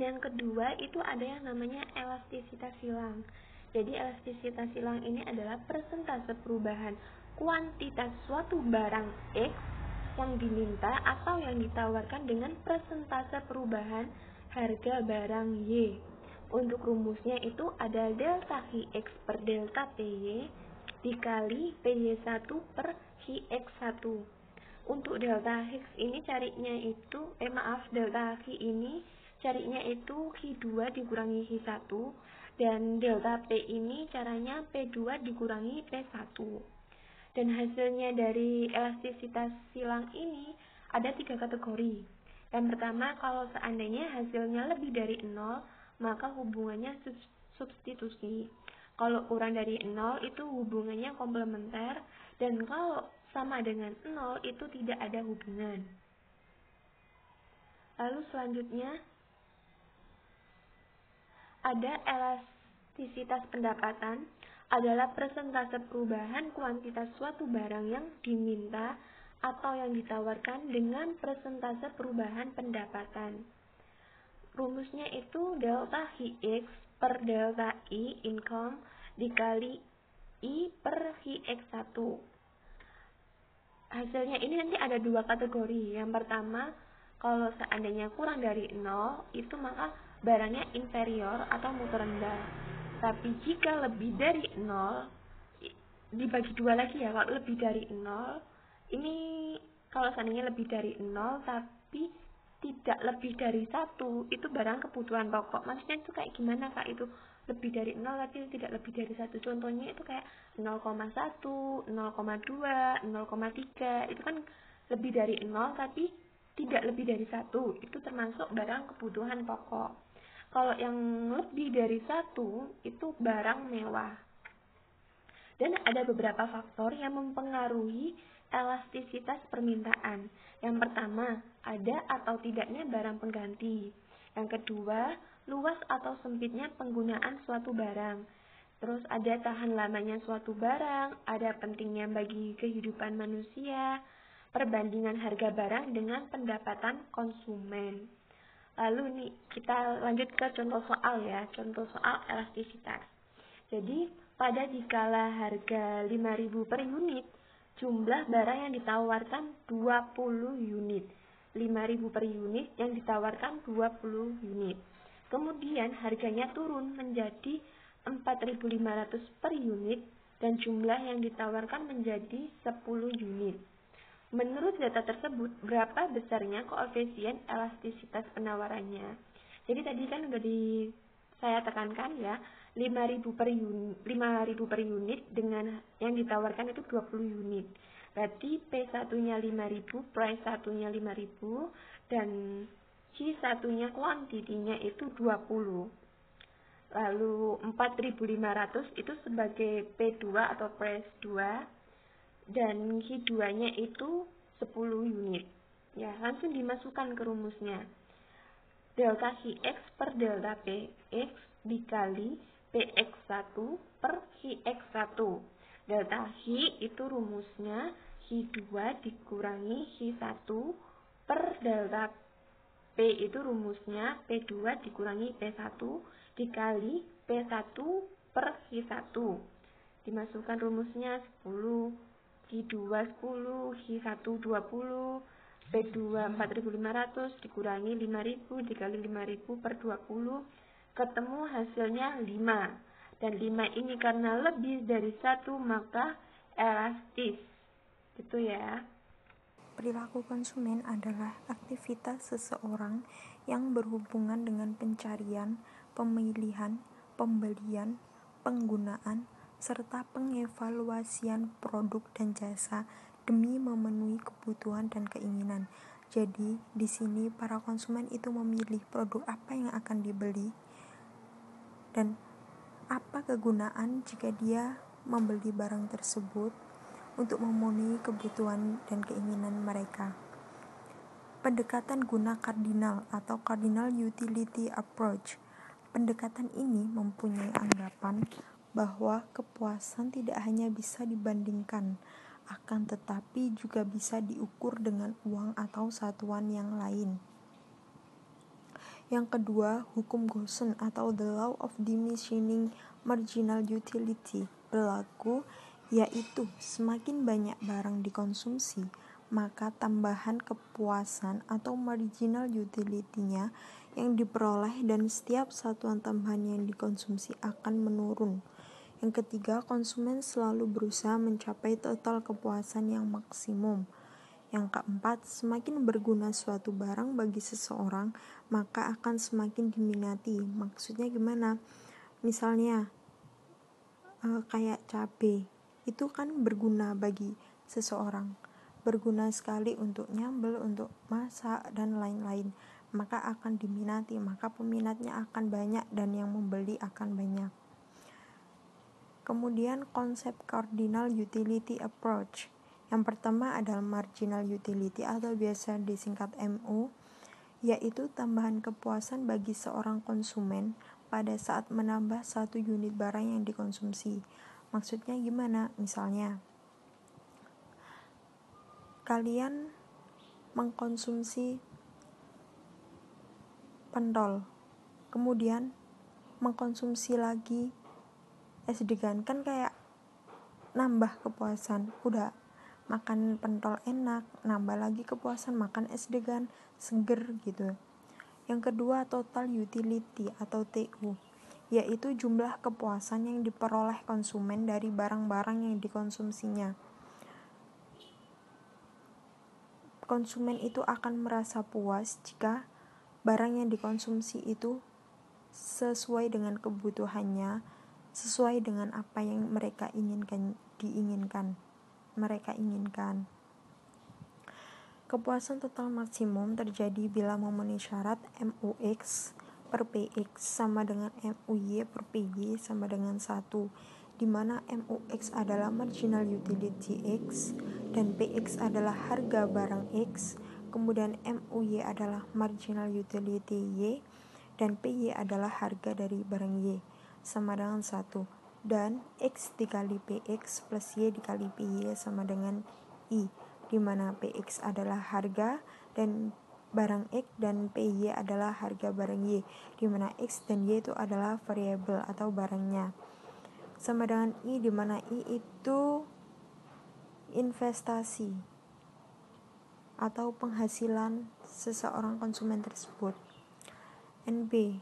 yang kedua itu ada yang namanya elastisitas silang. Jadi elastisitas silang ini adalah persentase perubahan kuantitas suatu barang X yang diminta atau yang ditawarkan dengan persentase perubahan harga barang Y. Untuk rumusnya itu ada delta Hx per delta Py dikali Py1 per Hx1. Untuk delta Hx ini carinya itu, delta H ini carinya itu H2 dikurangi H1, dan delta P ini caranya P2 dikurangi P1. Dan hasilnya dari elastisitas silang ini ada 3 kategori. Yang pertama, kalau seandainya hasilnya lebih dari 0, maka hubungannya substitusi. Kalau kurang dari 0 itu hubungannya komplementer, dan kalau sama dengan 0 itu tidak ada hubungan. Lalu selanjutnya ada elastisitas pendapatan, adalah persentase perubahan kuantitas suatu barang yang diminta atau yang ditawarkan dengan persentase perubahan pendapatan. Rumusnya itu delta Hx per delta I income dikali I per Hx1. Hasilnya ini nanti ada 2 kategori. Yang pertama, kalau seandainya kurang dari 0, itu maka barangnya inferior atau mutu rendah. Tapi jika lebih dari 0, dibagi 2 lagi ya. Kalau lebih dari 0, ini kalau seandainya lebih dari 0 tapi tidak lebih dari 1, itu barang kebutuhan pokok. Maksudnya itu kayak gimana Kak? Itu lebih dari 0 tapi tidak lebih dari 1. Contohnya itu kayak 0,1, 0,2, 0,3. Itu kan lebih dari 0 tapi tidak lebih dari 1. Itu termasuk barang kebutuhan pokok. Kalau yang lebih dari 1 itu barang mewah. Dan ada beberapa faktor yang mempengaruhi elastisitas permintaan. Yang pertama, ada atau tidaknya barang pengganti. Yang kedua, luas atau sempitnya penggunaan suatu barang. Terus ada tahan lamanya suatu barang, ada pentingnya bagi kehidupan manusia, perbandingan harga barang dengan pendapatan konsumen. Lalu nih, kita lanjut ke contoh soal ya, contoh soal elastisitas. Jadi, pada dikala harga 5.000 per unit, jumlah barang yang ditawarkan 20 unit. 5.000 per unit yang ditawarkan 20 unit. Kemudian harganya turun menjadi 4.500 per unit dan jumlah yang ditawarkan menjadi 10 unit. Menurut data tersebut, berapa besarnya koefisien elastisitas penawarannya? Jadi tadi kan udah saya tekankan ya, 5.000 per unit dengan yang ditawarkan itu 20 unit. Berarti P1-nya 5.000, price 1-nya 5.000, dan C1-nya kuantitinya itu 20. Lalu 4.500 itu sebagai P2 atau price 2. Dan Q2-nya itu 10 unit. Ya, langsung dimasukkan ke rumusnya. Delta Hx per delta Px dikali Px1 per Hx1. Delta H itu rumusnya H2 dikurangi H1 per delta P itu rumusnya P2 dikurangi P1 dikali P1 per H1. Dimasukkan rumusnya 10, H2 10, H1 20, P2 4.500 dikurangi 5.000 dikali 5.000 per 20, ketemu hasilnya 5. Dan 5 ini karena lebih dari 1 maka elastis. Gitu ya. Perilaku konsumen adalah aktivitas seseorang yang berhubungan dengan pencarian, pemilihan, pembelian, penggunaan, serta pengevaluasian produk dan jasa demi memenuhi kebutuhan dan keinginan. Jadi, di sini para konsumen itu memilih produk apa yang akan dibeli dan apa kegunaan jika dia membeli barang tersebut untuk memenuhi kebutuhan dan keinginan mereka. Pendekatan guna kardinal atau cardinal utility approach. Pendekatan ini mempunyai anggapan bahwa kepuasan tidak hanya bisa dibandingkan, akan tetapi juga bisa diukur dengan uang atau satuan yang lain. Yang kedua, hukum Gaussian atau the law of diminishing marginal utility berlaku, yaitu semakin banyak barang dikonsumsi, maka tambahan kepuasan atau marginal utility-nya yang diperoleh dan setiap satuan tambahan yang dikonsumsi akan menurun. Yang ketiga, konsumen selalu berusaha mencapai total kepuasan yang maksimum. Yang keempat, semakin berguna suatu barang bagi seseorang, maka akan semakin diminati. Maksudnya gimana? Misalnya, kayak cabai, itu kan berguna bagi seseorang. Berguna sekali untuk nyambel, untuk masak, dan lain-lain. Maka akan diminati, maka peminatnya akan banyak dan yang membeli akan banyak. Kemudian konsep cardinal utility approach. Yang pertama adalah marginal utility atau biasa disingkat MU, yaitu tambahan kepuasan bagi seorang konsumen pada saat menambah satu unit barang yang dikonsumsi. Maksudnya gimana? Misalnya, kalian mengkonsumsi pentol, kemudian mengkonsumsi lagi es degan, kan kayak nambah kepuasan. Udah makan pentol enak, nambah lagi kepuasan makan es degan seger gitu. Yang kedua, total utility atau TU, yaitu jumlah kepuasan yang diperoleh konsumen dari barang-barang yang dikonsumsinya. Konsumen itu akan merasa puas jika barang yang dikonsumsi itu sesuai dengan kebutuhannya, sesuai dengan apa yang mereka inginkan. Kepuasan total maksimum terjadi bila memenuhi syarat MUX per PX sama dengan MUY per PY sama dengan 1, di mana MUX adalah marginal utility X dan PX adalah harga barang X, kemudian MUY adalah marginal utility Y dan PY adalah harga dari barang Y sama dengan 1, dan X dikali PX plus Y dikali PY sama dengan I, di mana PX adalah harga dan barang X dan PY adalah harga barang Y, di mana X dan Y itu adalah variabel atau barangnya, sama dengan I, di mana I itu investasi atau penghasilan seseorang konsumen tersebut. NB,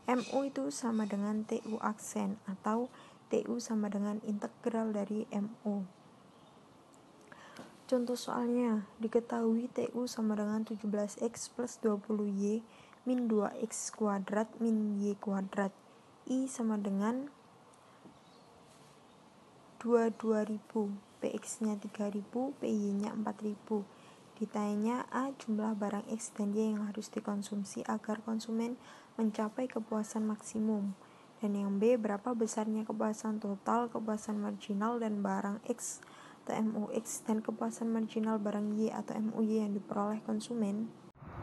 MU itu sama dengan TU aksen atau TU sama dengan integral dari MU. Contoh soalnya, diketahui TU sama dengan 17X plus 20Y min 2X kuadrat min Y kuadrat. I sama dengan 2000, PX-nya 3000, PY-nya 4000. Ditanya A jumlah barang X dan Y yang harus dikonsumsi agar konsumen mencapai kepuasan maksimum, dan yang B berapa besarnya kepuasan total, kepuasan marginal dan barang X atau MUX dan kepuasan marginal barang Y atau MUY yang diperoleh konsumen.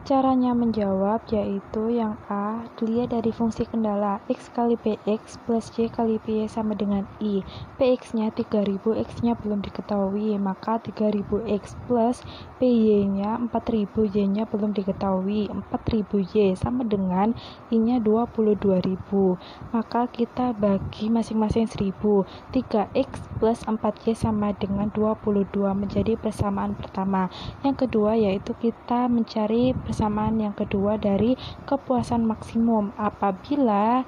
Caranya menjawab yaitu yang A, dilihat dari fungsi kendala X kali PX plus Y kali PY sama dengan I. PX-nya 3000, X-nya belum diketahui, maka 3000X plus PY-nya 4000, Y-nya belum diketahui, 4000Y sama dengan I-nya 22.000. Maka kita bagi masing-masing 1000. 3X plus 4Y sama dengan 22 menjadi persamaan pertama. Yang kedua yaitu kita mencari persamaan yang kedua dari kepuasan maksimum apabila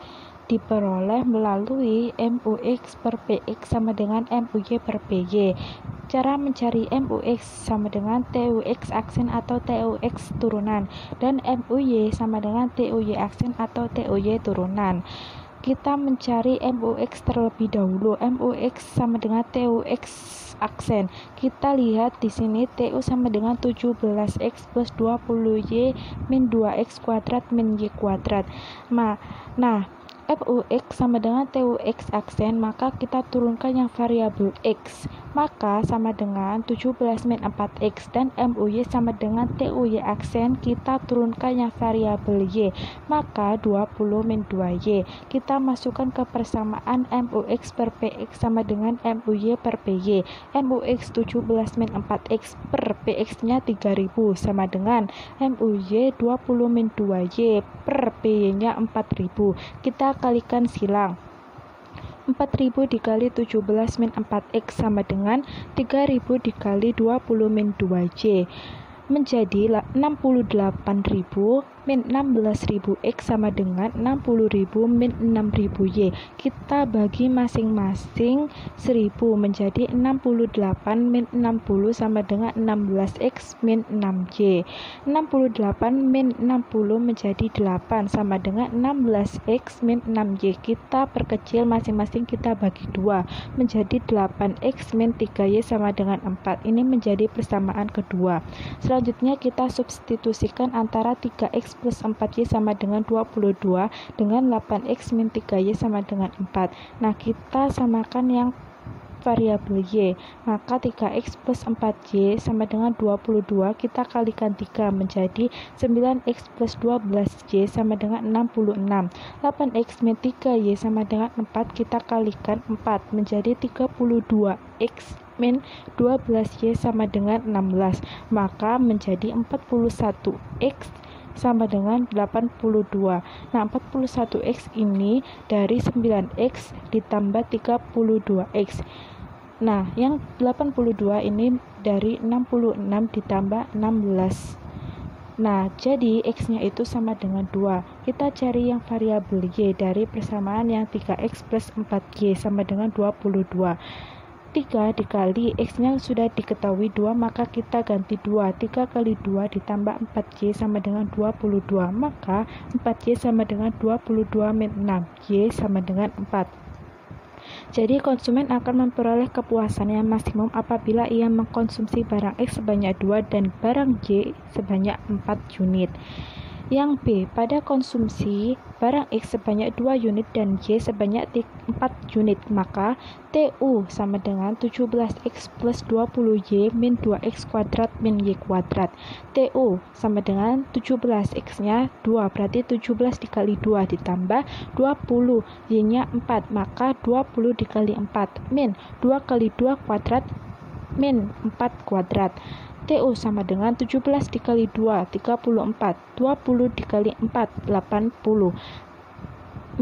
diperoleh melalui MUX per PX sama dengan MUY per PY. Cara mencari MUX sama dengan TUX aksen atau TUX turunan dan MUY sama dengan TUY aksen atau TUY turunan. Kita mencari MUX terlebih dahulu. MUX sama dengan TUX aksen. Kita lihat di sini TU sama dengan 17X plus 20Y min 2X kuadrat min Y kuadrat. Nah, MUX sama dengan TUX aksen, maka kita turunkan yang variabel X. maka sama dengan 17 min 4X dan MUY sama dengan TUY aksen. Kita turunkan yang variabel Y, maka 20 min 2Y. Kita masukkan ke persamaan MUX per PX sama dengan MUY per PY. MUX 17 min 4X per PX nya 3000 sama dengan MUY 20 min 2Y per PY nya 4000. Kita kalikan silang. 4000 dikali 17 min 4X sama dengan 3000 dikali 20 min 2Y menjadi 68.000 min 16.000X sama dengan 60.000 min 6.000Y. Kita bagi masing-masing 1000 menjadi 68 min 60 sama dengan 16X min 6Y. 68 min 60 menjadi 8 sama dengan 16X min 6Y. Kita perkecil masing-masing, kita bagi 2 menjadi 8X min 3Y sama dengan 4. Ini menjadi persamaan kedua. Selanjutnya kita substitusikan antara 3X plus 4Y sama dengan 22 dengan 8X min 3Y sama dengan 4. Nah, kita samakan yang variabel Y, maka 3X plus 4Y sama dengan 22, kita kalikan 3 menjadi 9X plus 12Y sama dengan 66. 8X min 3Y sama dengan 4, kita kalikan 4 menjadi 32X min 12Y sama dengan 16, maka menjadi 41X sama dengan 82. Nah, 41X ini dari 9X ditambah 32X. Nah, yang 82 ini dari 66 ditambah 16. Nah, jadi X-nya itu sama dengan 2. Kita cari yang variabel Y dari persamaan yang 3X plus 4Y sama dengan 22. 3 dikali X-nya sudah diketahui 2, maka kita ganti 2. 3 kali 2 ditambah 4Y sama dengan 22, maka 4Y sama dengan 22 min 6, Y sama dengan 4. Jadi konsumen akan memperoleh kepuasan yang maksimum apabila ia mengkonsumsi barang X sebanyak 2 dan barang Y sebanyak 4 unit. Yang B, pada konsumsi barang X sebanyak 2 unit dan Y sebanyak 4 unit, maka TU sama dengan 17X plus 20Y min 2X kuadrat min Y kuadrat. TU sama dengan 17X nya 2, berarti 17 dikali 2 ditambah 20, Y nya 4, maka 20 dikali 4 min 2 kali 2 kuadrat min 4 kuadrat. TU sama dengan 17 dikali 2, 34, 20 dikali 4, 80,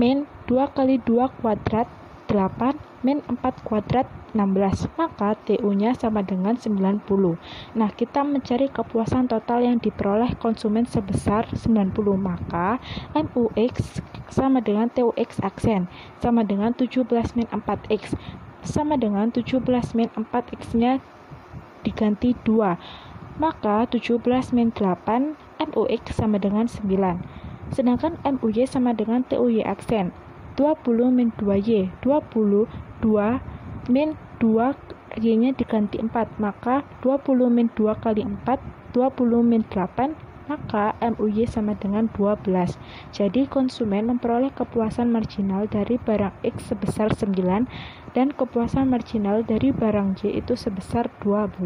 min 2 kali 2 kuadrat, 8, min 4 kuadrat, 16, maka TU-nya sama dengan 90. Nah, kita mencari kepuasan total yang diperoleh konsumen sebesar 90, maka MUX sama dengan TUX aksen, sama dengan 17 min 4X, sama dengan 17 min 4X-nya diganti 2, maka 17 min 8 MUX sama dengan 9. Sedangkan MUY sama dengan TUY aksen, 20 min 2Y, 22 min 2, Y nya diganti 4, maka 20 min 2 kali 4, 20 min 8, maka MUY sama dengan 12. Jadi konsumen memperoleh kepuasan marginal dari barang X sebesar 9 dan kepuasan marginal dari barang Y itu sebesar 12.